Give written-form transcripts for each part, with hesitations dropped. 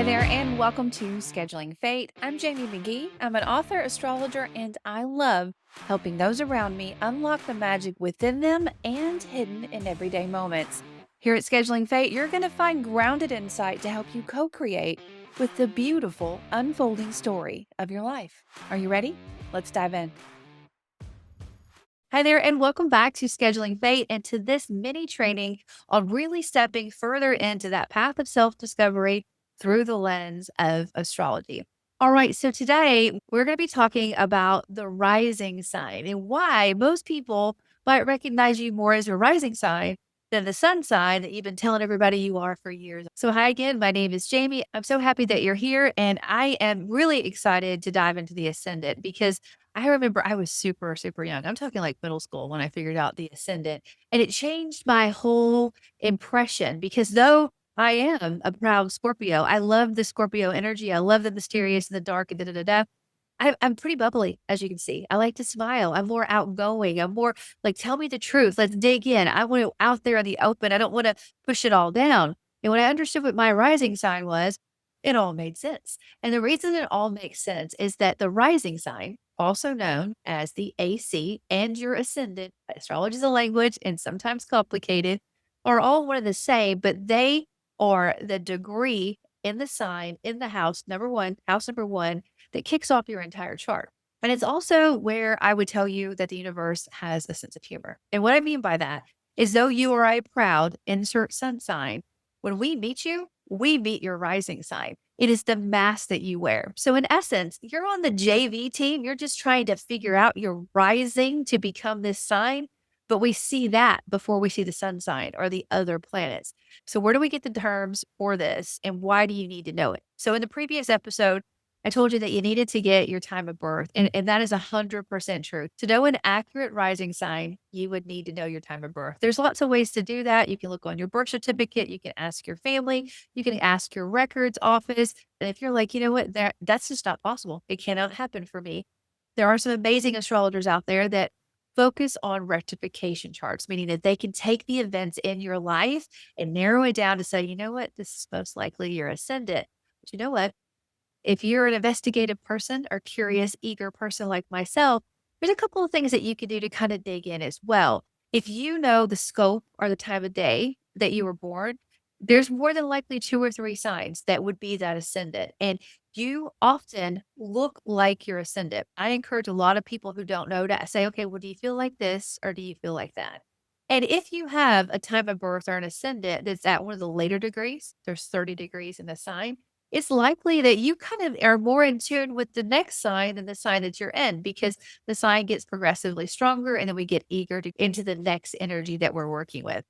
Hi there, and welcome to Scheduling Fate. I'm Jamie Magee. I'm an author, astrologer, and I love helping those around me unlock the magic within them and hidden in everyday moments. Here at Scheduling Fate, you're going to find grounded insight to help you co create with the beautiful, unfolding story of your life. Are you ready? Let's dive in. Hi there, and welcome back to Scheduling Fate and to this mini training on really stepping further into that path of self discovery through the lens of astrology. All right, so today we're going to be talking about the rising sign and why most people might recognize you more as your rising sign than the sun sign that you've been telling everybody you are for years. So, hi again, my name is Jamie. I'm so happy that you're here, and I am really excited to dive into the ascendant because I remember I was super, super young. I'm talking like middle school when I figured out the ascendant, and it changed my whole impression because though I am a proud Scorpio, I love the Scorpio energy. I love the mysterious and the dark and da da da da. I'm pretty bubbly, as you can see. I like to smile. I'm more outgoing. I'm more like, tell me the truth. Let's dig in. I want it out there in the open. I don't want to push it all down. And when I understood what my rising sign was, it all made sense. And the reason it all makes sense is that the rising sign, also known as the AC and your ascendant, astrology is a language and sometimes complicated, are all one and the same, but they are the degree in the sign in the house number one, that kicks off your entire chart. And it's also where I would tell you that the universe has a sense of humor. And what I mean by that is though you are a proud insert sun sign, when we meet you, we meet your rising sign. It is the mask that you wear. So, in essence, you're on the JV team. You're just trying to figure out your rising to become this sign. But we see that before we see the sun sign or the other planets. So, where do we get the terms for this and why do you need to know it? So, in the previous episode, I told you that you needed to get your time of birth, and that is 100% true. To know an accurate rising sign, you would need to know your time of birth. There's lots of ways to do that. You can look on your birth certificate, you can ask your family, you can ask your records office. And if you're like, you know what, that's just not possible. It cannot happen for me. There are some amazing astrologers out there that focus on rectification charts, meaning that they can take the events in your life and narrow it down to say, you know what, this is most likely your ascendant. But you know what? If you're an investigative person or curious, eager person like myself, there's a couple of things that you can do to kind of dig in as well. If you know the scope or the time of day that you were born, there's more than likely two or three signs that would be that ascendant. And you often look like your ascendant. I encourage a lot of people who don't know to say, okay, well, do you feel like this or do you feel like that? And if you have a time of birth or an ascendant that's at one of the later degrees, there's 30 degrees in the sign, it's likely that you kind of are more in tune with the next sign than the sign that you're in because the sign gets progressively stronger and then we get eager to into the next energy that we're working with.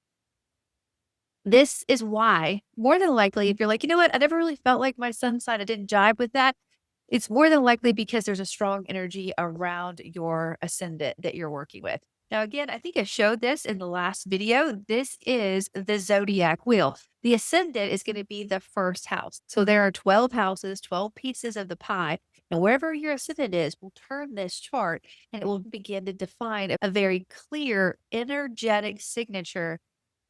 This is why, more than likely, if you're like, you know what, I never really felt like my sun sign, I didn't jive with that. It's more than likely because there's a strong energy around your ascendant that you're working with. Now, again, I think I showed this in the last video. This is the zodiac wheel. The ascendant is going to be the first house. So there are 12 houses, 12 pieces of the pie. And wherever your ascendant is, we'll turn this chart and it will begin to define a very clear energetic signature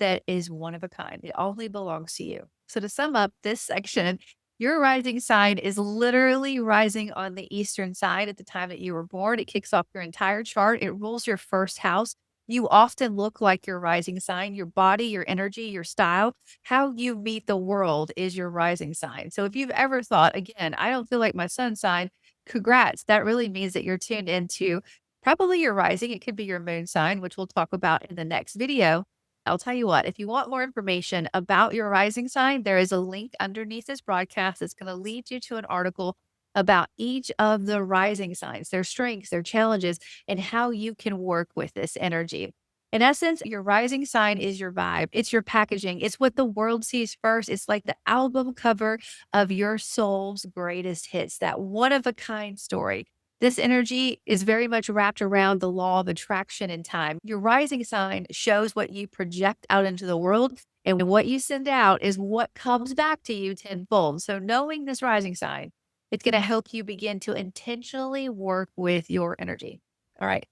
that is one of a kind. It only belongs to you. So to sum up this section, your rising sign is literally rising on the eastern side at the time that you were born. It kicks off your entire chart. It rules your first house. You often look like your rising sign. Your body, your energy, your style, how you meet the world is your rising sign. So if you've ever thought, again, I don't feel like my sun sign, congrats. That really means that you're tuned into probably your rising. It could be your moon sign, which we'll talk about in the next video. I'll tell you what, if you want more information about your rising sign, there is a link underneath this broadcast that's going to lead you to an article about each of the rising signs, their strengths, their challenges, and how you can work with this energy. In essence, your rising sign is your vibe. It's your packaging. It's what the world sees first. It's like the album cover of your soul's greatest hits, that one of a kind story. This energy is very much wrapped around the law of attraction and time. Your rising sign shows what you project out into the world, and what you send out is what comes back to you tenfold. So, knowing this rising sign, it's going to help you begin to intentionally work with your energy. All right.